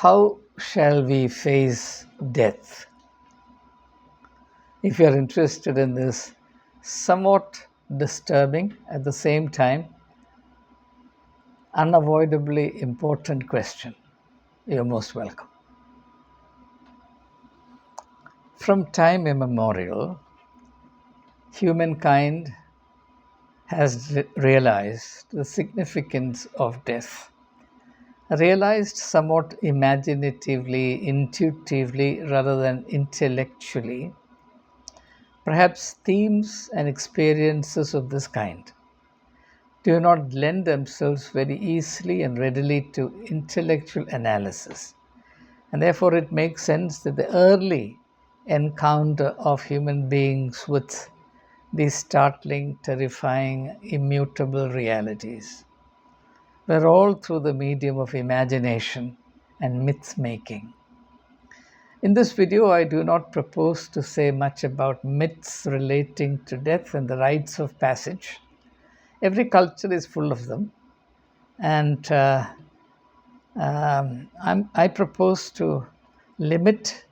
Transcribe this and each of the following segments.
How shall we face death? If you are interested in this somewhat disturbing, at the same time unavoidably important question, you're most welcome. From time immemorial, humankind has realized the significance of death, realized somewhat imaginatively, intuitively, rather than intellectually, perhaps themes and experiences of this kind do not lend themselves very easily and readily to intellectual analysis. And therefore, it makes sense that the early encounter of human beings with these startling, terrifying, immutable realities were all through the medium of imagination and myth making. In this video, I do not propose to say much about myths relating to death and the rites of passage. Every culture is full of them, and I propose to limit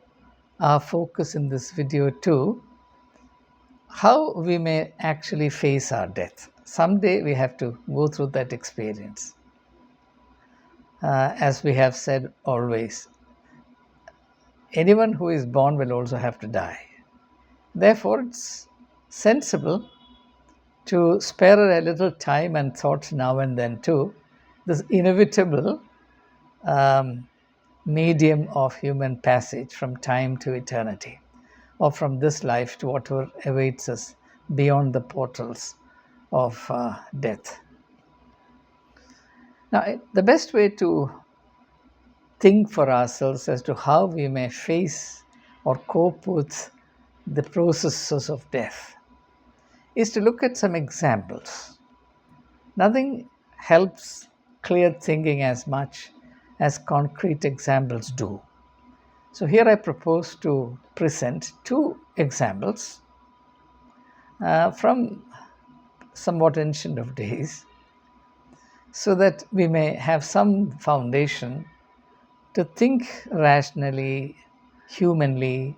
our focus in this video to how we may actually face our death. Someday we have to go through that experience. As we have said always, anyone who is born will also have to die. Therefore, it's sensible to spare a little time and thought now and then to this inevitable medium of human passage from time to eternity, or from this life to whatever awaits us beyond the portals of death. Now, the best way to think for ourselves as to how we may face or cope with the processes of death is to look at some examples. Nothing helps clear thinking as much as concrete examples do. So here I propose to present two examples from somewhat ancient of days, so that we may have some foundation to think rationally, humanly,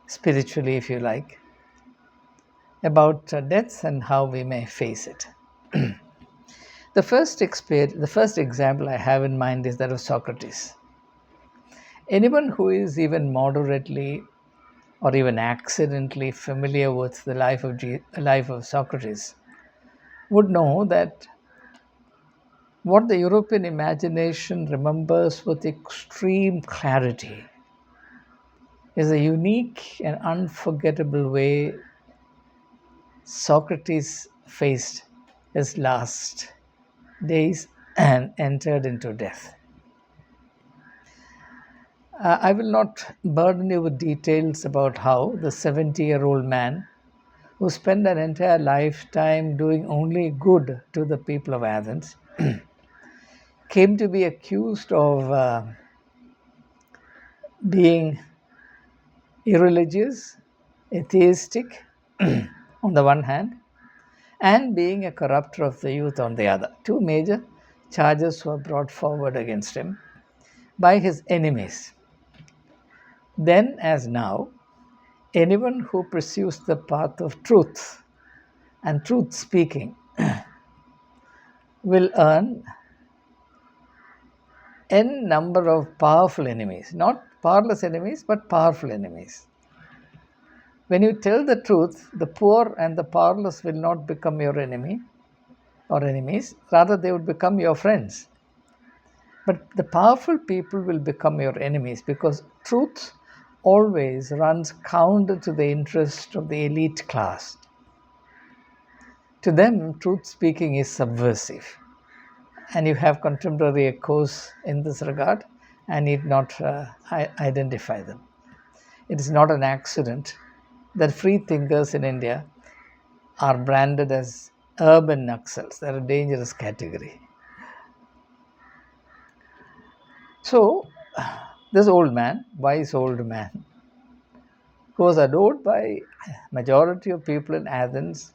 spiritually, if you like, about death and how we may face it. The first example I have in mind is that of Socrates. Anyone who is even moderately or even accidentally familiar with the life of Socrates would know that what the European imagination remembers with extreme clarity is a unique and unforgettable way Socrates faced his last days and entered into death. I will not burden you with details about how the 70-year-old man who spent an entire lifetime doing only good to the people of Athens came to be accused of being irreligious, atheistic on the one hand, and being a corrupter of the youth on the other. Two major charges were brought forward against him by his enemies. Then, as now, anyone who pursues the path of truth and truth speaking will earn n number of powerful enemies, not powerless enemies, but powerful enemies. When you tell the truth, the poor and the powerless will not become your enemy or enemies, rather, they would become your friends. But the powerful people will become your enemies, because truth always runs counter to the interest of the elite class. To them, truth speaking is subversive. And you have contemporary echoes in this regard. I need not identify them. It is not an accident that free thinkers in India are branded as urban Naxals. They are a dangerous category. So, this old man, wise old man, who was adored by majority of people in Athens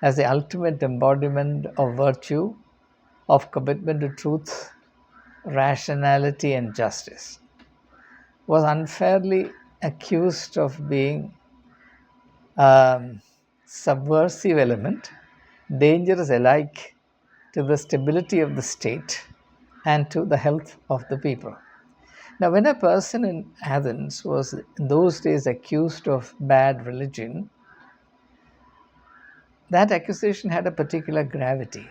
as the ultimate embodiment of virtue, of commitment to truth, rationality and justice, was unfairly accused of being a subversive element, dangerous alike to the stability of the state and to the health of the people. Now, when a person in Athens was in those days accused of bad religion, that accusation had a particular gravity.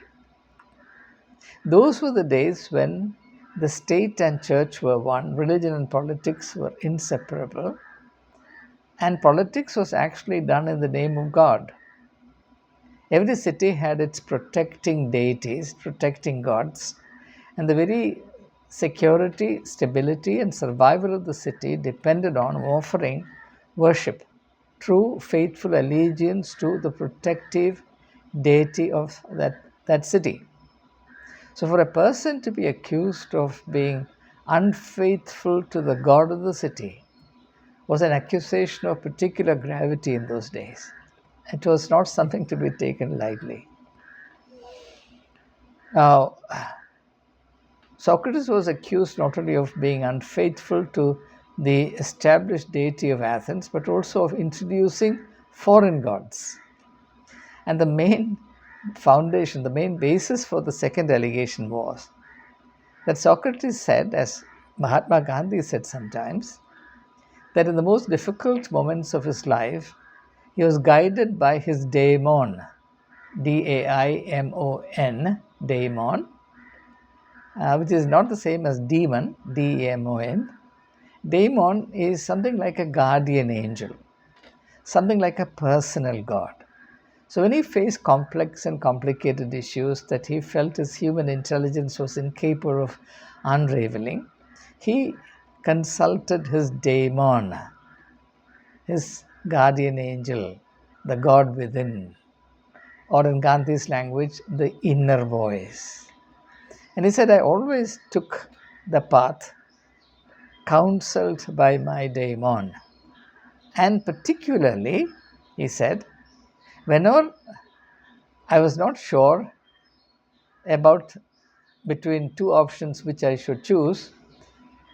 Those were the days when the state and church were one, religion and politics were inseparable, and politics was actually done in the name of God. Every city had its protecting deities, protecting gods, and the very security, stability, and survival of the city depended on offering worship, true, faithful allegiance to the protective deity of that city. So, for a person to be accused of being unfaithful to the God of the city was an accusation of particular gravity in those days. It was not something to be taken lightly. Now, Socrates was accused not only of being unfaithful to the established deity of Athens, but also of introducing foreign gods. And the main foundation, the main basis for the second allegation was that Socrates said, as Mahatma Gandhi said sometimes, that in the most difficult moments of his life, he was guided by his daimon, Daimon, daimon, which is not the same as demon, Demon. Daimon is something like a guardian angel, something like a personal God. So when he faced complex and complicated issues that he felt his human intelligence was incapable of unraveling, he consulted his daimon, his guardian angel, the God within, or in Gandhi's language, the inner voice. And he said, I always took the path counseled by my daimon. And particularly, he said, whenever I was not sure about between two options which I should choose,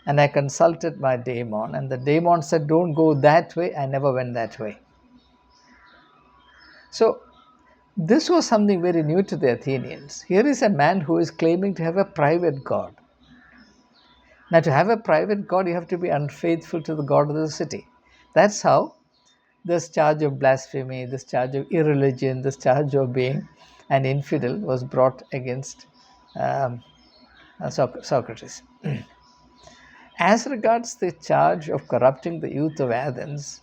and I consulted my daimon, and the daimon said, don't go that way, I never went that way. So, this was something very new to the Athenians. Here is a man who is claiming to have a private God. Now, to have a private God, you have to be unfaithful to the God of the city. That's how this charge of blasphemy, this charge of irreligion, this charge of being an infidel was brought against Socrates. As regards the charge of corrupting the youth of Athens,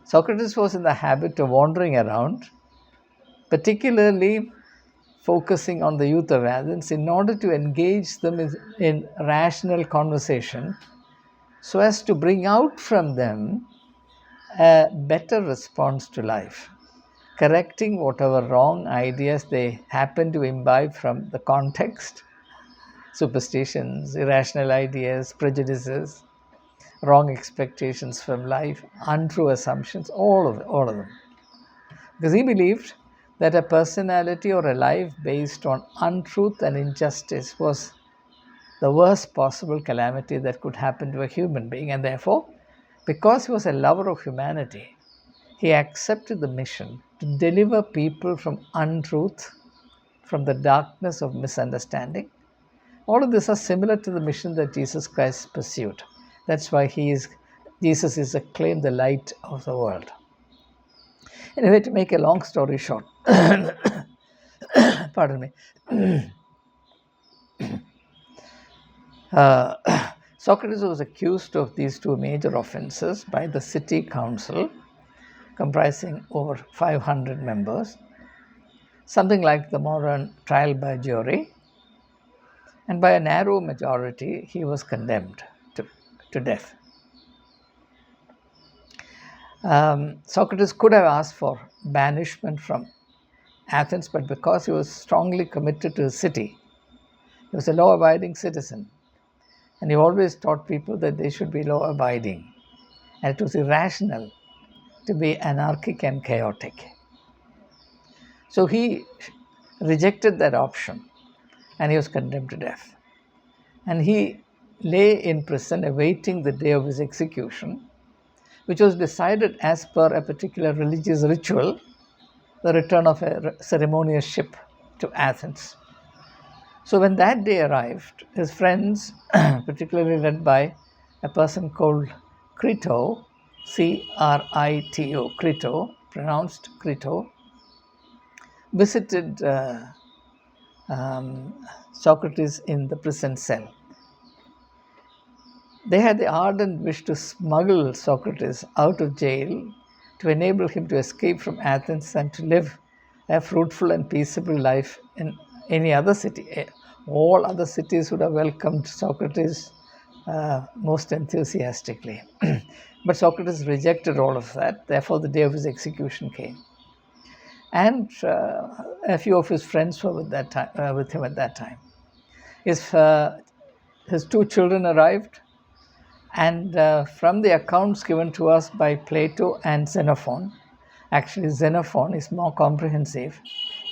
Socrates was in the habit of wandering around, particularly focusing on the youth of Athens in order to engage them in rational conversation so as to bring out from them a better response to life, correcting whatever wrong ideas they happen to imbibe from the context, superstitions, irrational ideas, prejudices, wrong expectations from life, untrue assumptions, all of them. Because he believed that a personality or a life based on untruth and injustice was the worst possible calamity that could happen to a human being. And therefore, because he was a lover of humanity, he accepted the mission to deliver people from untruth, from the darkness of misunderstanding. All of this are similar to the mission that Jesus Christ pursued. That's why Jesus is acclaimed the light of the world. Anyway, to make a long story short, pardon me, Socrates was accused of these two major offenses by the city council, comprising over 500 members, something like the modern trial by jury, and by a narrow majority, he was condemned to death. Socrates could have asked for banishment from Athens, but because he was strongly committed to his city, he was a law abiding citizen. And he always taught people that they should be law abiding. And it was irrational to be anarchic and chaotic. So he rejected that option and he was condemned to death. and he lay in prison awaiting the day of his execution, which was decided as per a particular religious ritual, the return of a ceremonious ship to Athens. So when that day arrived, his friends, particularly led by a person called Crito, Crito, Crito, pronounced Crito, visited Socrates in the prison cell. They had the ardent wish to smuggle Socrates out of jail to enable him to escape from Athens and to live a fruitful and peaceable life in any other city. All other cities would have welcomed Socrates most enthusiastically. But Socrates rejected all of that. Therefore, the day of his execution came. And a few of his friends were with him at that time. His two children arrived, and from the accounts given to us by Plato and Xenophon, actually Xenophon is more comprehensive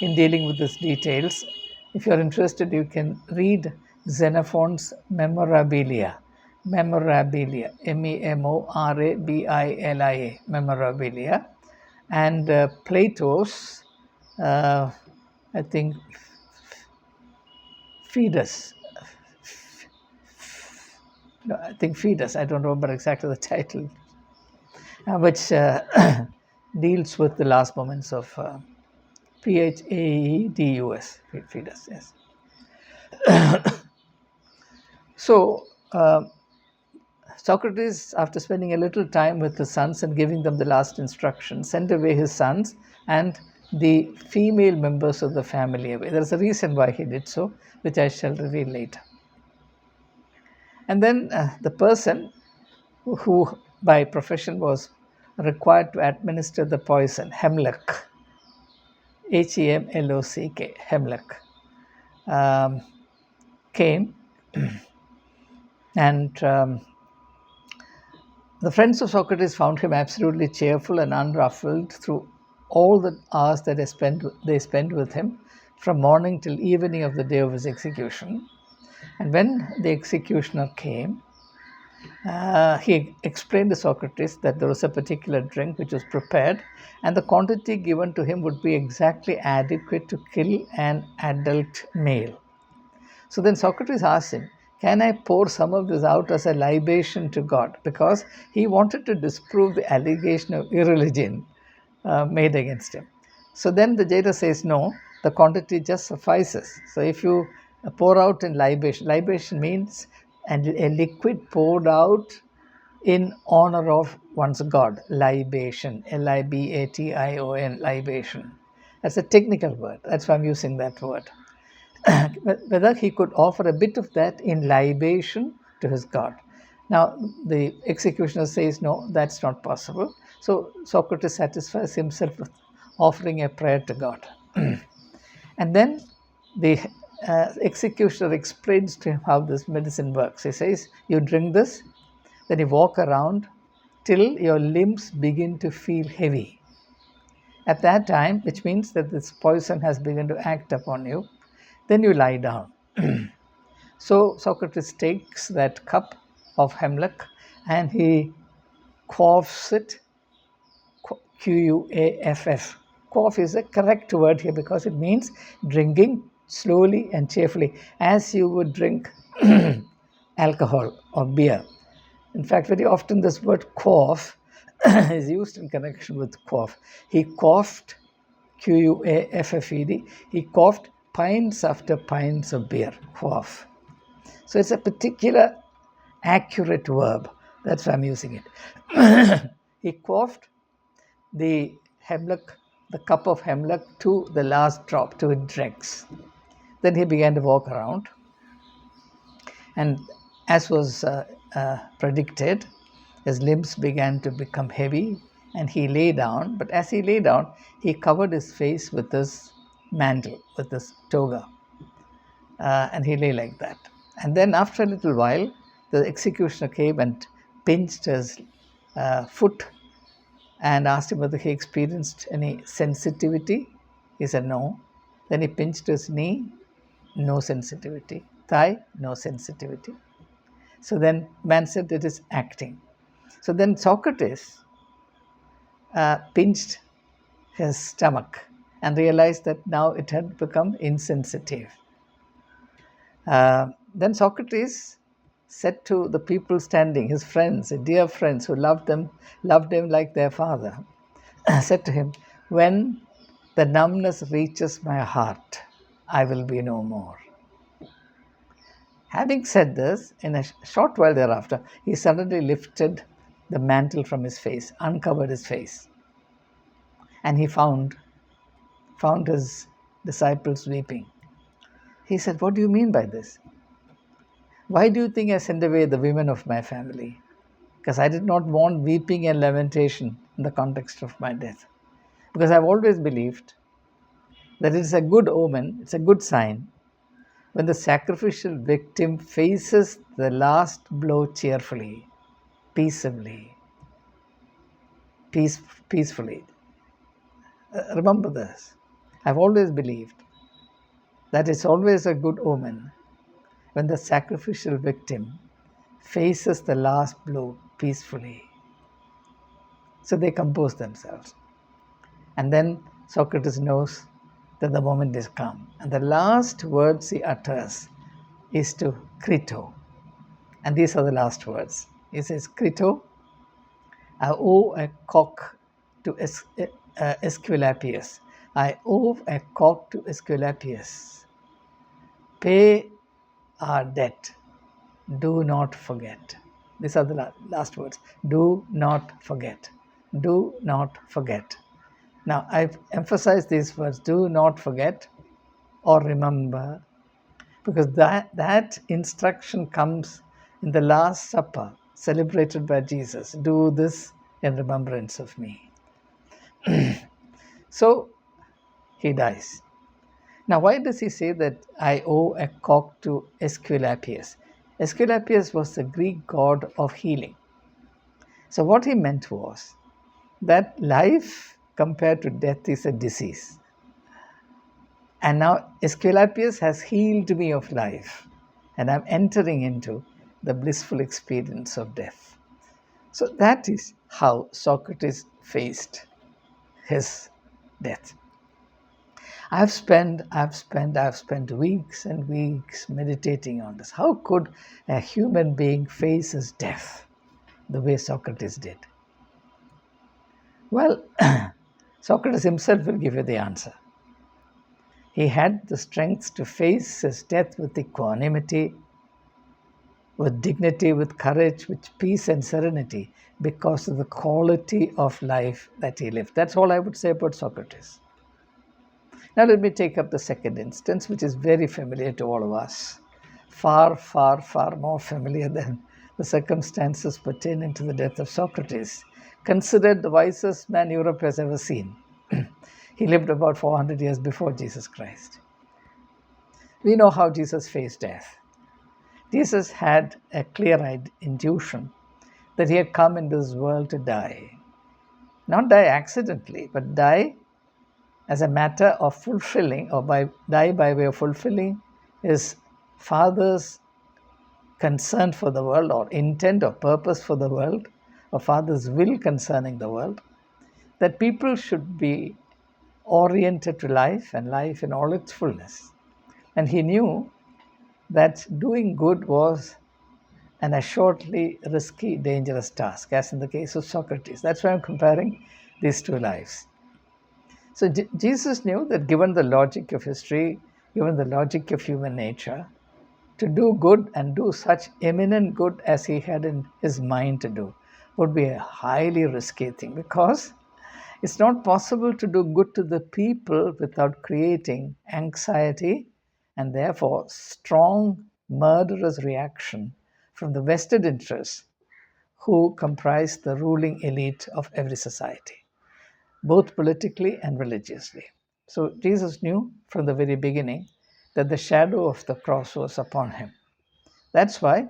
in dealing with these details. If you're interested, you can read Xenophon's Memorabilia, Memorabilia, Memorabilia, and Plato's, I think, Fetus. No, I think Fetus. I don't remember exactly the title, which deals with the last moments of Phaedus. Fetus, yes. So Socrates, after spending a little time with his sons and giving them the last instructions, sent away his sons and the female members of the family away. There's a reason why he did so, which I shall reveal later. And then the person who by profession was required to administer the poison, Hemlock, Hemlock, Hemlock, came, and the friends of Socrates found him absolutely cheerful and unruffled through all the hours that they spent with him, from morning till evening of the day of his execution. And when the executioner came, he explained to Socrates that there was a particular drink which was prepared, and the quantity given to him would be exactly adequate to kill an adult male. So then Socrates asked him, "Can I pour some of this out as a libation to God?" Because he wanted to disprove the allegation of irreligion made against him. So then the jailer says, "No, the quantity just suffices." So if you pour out in libation means a liquid poured out in honor of one's God, libation, Libation, libation. That's a technical word. That's why I'm using that word. Whether he could offer a bit of that in libation to his God. Now, the executioner says, no, that's not possible. So Socrates satisfies himself with offering a prayer to God. And then the executioner explains to him how this medicine works. He says, you drink this, then you walk around till your limbs begin to feel heavy. At that time, which means that this poison has begun to act upon you, then you lie down. So Socrates takes that cup of hemlock and he quaffs it, Quaff. Quaff is a correct word here because it means drinking slowly and cheerfully, as you would drink alcohol or beer. In fact, very often this word quaff is used in connection with quaff. He quaffed, Quaffed, he quaffed pints after pints of beer, quaff. So it's a particular accurate verb. That's why I'm using it. He quaffed the hemlock, the cup of hemlock to the last drop, to its dregs. Then he began to walk around. And as was predicted, his limbs began to become heavy and he lay down. But as he lay down, he covered his face with his mantle, with his toga. And he lay like that. And then after a little while, the executioner came and pinched his foot and asked him whether he experienced any sensitivity. He said no. Then he pinched his knee, no sensitivity. thigh, no sensitivity. So then man said it is acting. So then Socrates pinched his stomach and realized that now it had become insensitive. Then Socrates said to the people standing, his friends, dear friends who loved him like their father, said to him, "When the numbness reaches my heart, I will be no more." Having said this, in a short while thereafter, he suddenly lifted the mantle from his face, uncovered his face, and he found his disciples weeping. He said, "What do you mean by this? Why do you think I send away the women of my family?" Because I did not want weeping and lamentation in the context of my death. Because I've always believed that it is a good omen, it's a good sign when the sacrificial victim faces the last blow cheerfully, peaceably, peacefully. Remember this. I've always believed that it's always a good omen when the sacrificial victim faces the last blow peacefully. So they compose themselves. And then Socrates knows that the moment is come. And the last words he utters is to Crito. And these are the last words. He says, "Crito, I owe a cock to Aesculapius. I owe a cock to Aesculapius. Pay our debt. Do not forget." These are the last words. Do not forget. Do not forget. Now, I've emphasized these words, do not forget or remember, because that instruction comes in the Last Supper celebrated by Jesus. Do this in remembrance of me. So he dies. Now, why does he say that I owe a cock to Aesculapius? Aesculapius was the Greek god of healing. So what he meant was that life compared to death is a disease. And now Aesculapius has healed me of life, and I'm entering into the blissful experience of death. So that is how Socrates faced his death. I've spent weeks and weeks meditating on this. How could a human being face his death the way Socrates did? Well, Socrates himself will give you the answer. He had the strength to face his death with equanimity, with dignity, with courage, with peace and serenity because of the quality of life that he lived. That's all I would say about Socrates. Now, let me take up the second instance, which is very familiar to all of us. Far, far, far more familiar than the circumstances pertaining to the death of Socrates. Considered the wisest man Europe has ever seen. He lived about 400 years before Jesus Christ. We know how Jesus faced death. Jesus had a clear-eyed intuition that he had come into this world to die. Not die accidentally, but die as a matter of fulfilling, or die by way of fulfilling his Father's concern for the world, or intent or purpose for the world, or Father's will concerning the world, that people should be oriented to life and life in all its fullness. And he knew that doing good was an assuredly risky, dangerous task, as in the case of Socrates. That's why I'm comparing these two lives. So Jesus knew that given the logic of history, given the logic of human nature, to do good and do such eminent good as he had in his mind to do would be a highly risky thing, because it's not possible to do good to the people without creating anxiety and therefore strong murderous reaction from the vested interests who comprise the ruling elite of every society, both politically and religiously. So Jesus knew from the very beginning that the shadow of the cross was upon him. That's why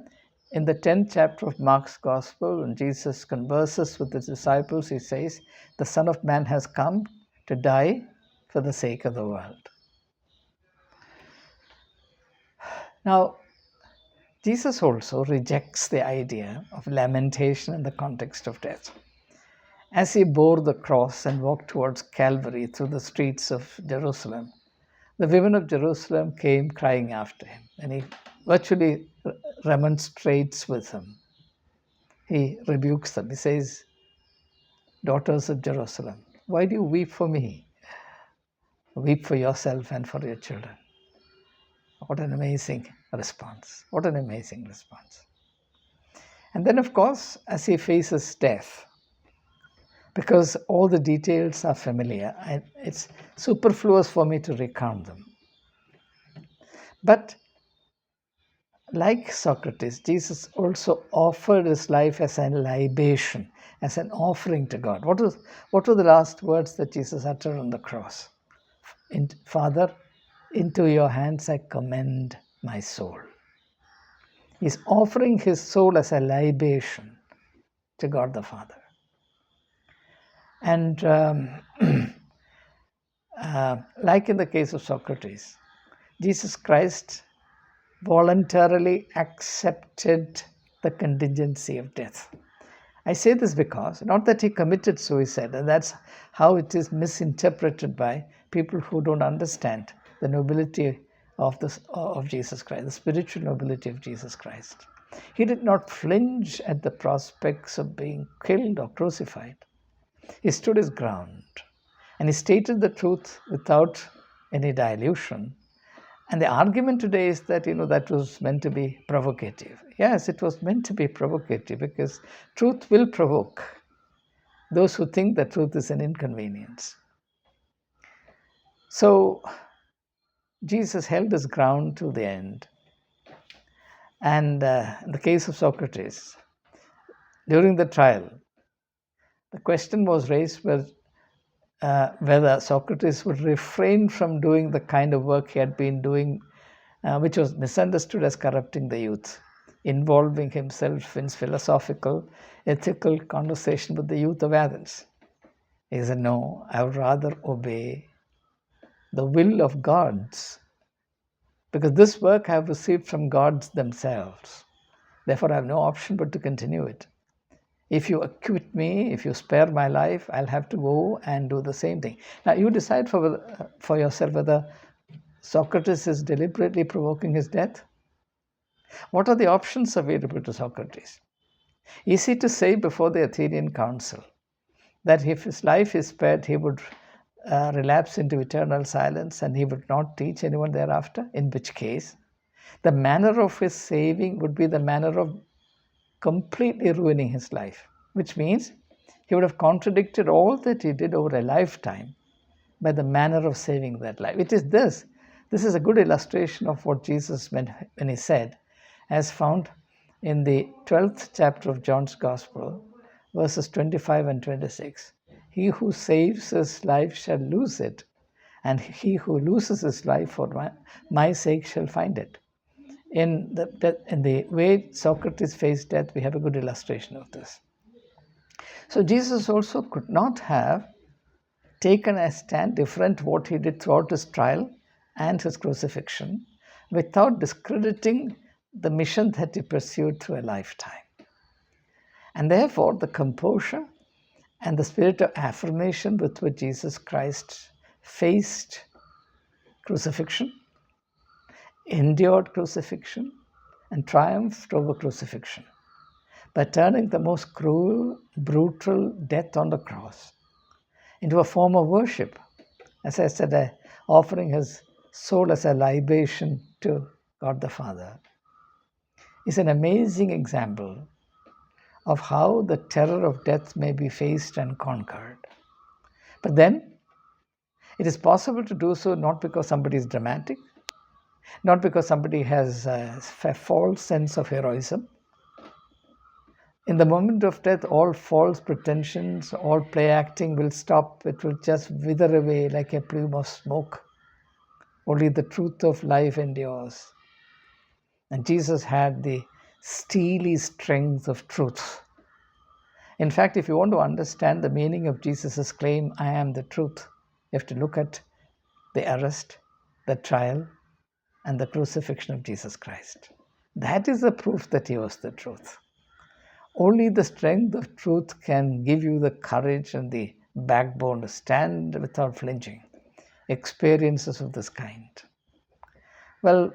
in the 10th chapter of Mark's Gospel, when Jesus converses with his disciples, he says, "The Son of Man has come to die for the sake of the world." Now, Jesus also rejects the idea of lamentation in the context of death. As he bore the cross and walked towards Calvary through the streets of Jerusalem, the women of Jerusalem came crying after him, and he virtually remonstrates with them. He rebukes them. He says, "Daughters of Jerusalem, why do you weep for me? Weep for yourself and for your children." What an amazing response. What an amazing response. And then, of course, as he faces death, because all the details are familiar, it's superfluous for me to recount them. But like Socrates, Jesus also offered his life as a libation, as an offering to God. What were the last words that Jesus uttered on the cross? Father, into your hands I commend my soul. He's offering his soul as a libation to God the Father. And like in the case of Socrates, Jesus Christ voluntarily accepted the contingency of death. I say this because, not that he committed suicide, and that's how it is misinterpreted by people who don't understand the nobility of Jesus Christ, the spiritual nobility of Jesus Christ. He did not flinch at the prospects of being killed or crucified. He stood his ground and he stated the truth without any dilution. And the argument today is that, that was meant to be provocative. Yes, it was meant to be provocative because truth will provoke those who think that truth is an inconvenience. So Jesus held his ground till the end. And in the case of Socrates, during the trial, the question was raised whether Socrates would refrain from doing the kind of work he had been doing, which was misunderstood as corrupting the youth, involving himself in philosophical, ethical conversation with the youth of Athens. He said, "No, I would rather obey the will of gods, because this work I have received from gods themselves. Therefore, I have no option but to continue it. If you acquit me, if you spare my life, I'll have to go and do the same thing." Now, you decide for yourself whether Socrates is deliberately provoking his death. What are the options available to Socrates? Easy to say before the Athenian council that if his life is spared, he would relapse into eternal silence and he would not teach anyone thereafter, in which case the manner of his saving would be the manner of completely ruining his life, which means he would have contradicted all that he did over a lifetime by the manner of saving that life. It is this. This is a good illustration of what Jesus meant when he said, as found in the 12th chapter of John's Gospel, verses 25 and 26. He who saves his life shall lose it, and he who loses his life for my sake shall find it. In the way Socrates faced death, we have a good illustration of this. So Jesus also could not have taken a stand different what he did throughout his trial and his crucifixion without discrediting the mission that he pursued through a lifetime. And therefore, the composure and the spirit of affirmation with which Jesus Christ faced crucifixion, endured crucifixion, and triumphed over crucifixion by turning the most cruel, brutal death on the cross into a form of worship. As I said, offering his soul as a libation to God the Father is an amazing example of how the terror of death may be faced and conquered. But then, it is possible to do so not because somebody is dramatic, not because somebody has a false sense of heroism. In the moment of death, all false pretensions, all play acting will stop. It will just wither away like a plume of smoke. Only the truth of life endures. And Jesus had the steely strength of truth. In fact, if you want to understand the meaning of Jesus' claim, "I am the truth," you have to look at the arrest, the trial, and the crucifixion of Jesus Christ. That is the proof that he was the truth. Only the strength of truth can give you the courage and the backbone to stand without flinching. Experiences of this kind. Well,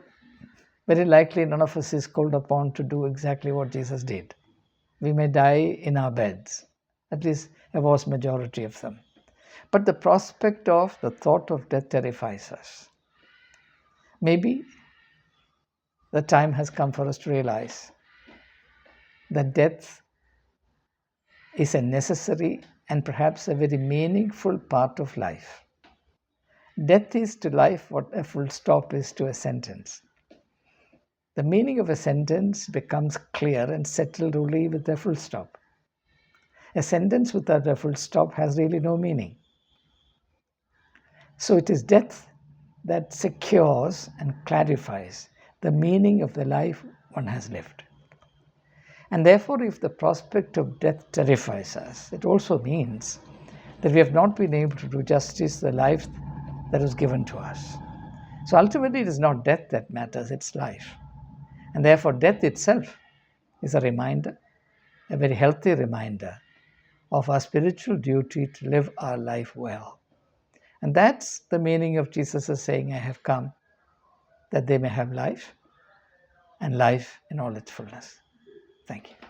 very likely none of us is called upon to do exactly what Jesus did. We may die in our beds, at least a vast majority of them. But the prospect of the thought of death terrifies us. Maybe the time has come for us to realize that death is a necessary and perhaps a very meaningful part of life. Death is to life what a full stop is to a sentence. The meaning of a sentence becomes clear and settled only with a full stop. A sentence without a full stop has really no meaning. So it is death that secures and clarifies the meaning of the life one has lived. And therefore, if the prospect of death terrifies us, it also means that we have not been able to do justice to the life that was given to us. So ultimately, it is not death that matters, it's life. And therefore, death itself is a reminder, a very healthy reminder of our spiritual duty to live our life well. And that's the meaning of Jesus' saying, I have come that they may have life and life in all its fullness. Thank you.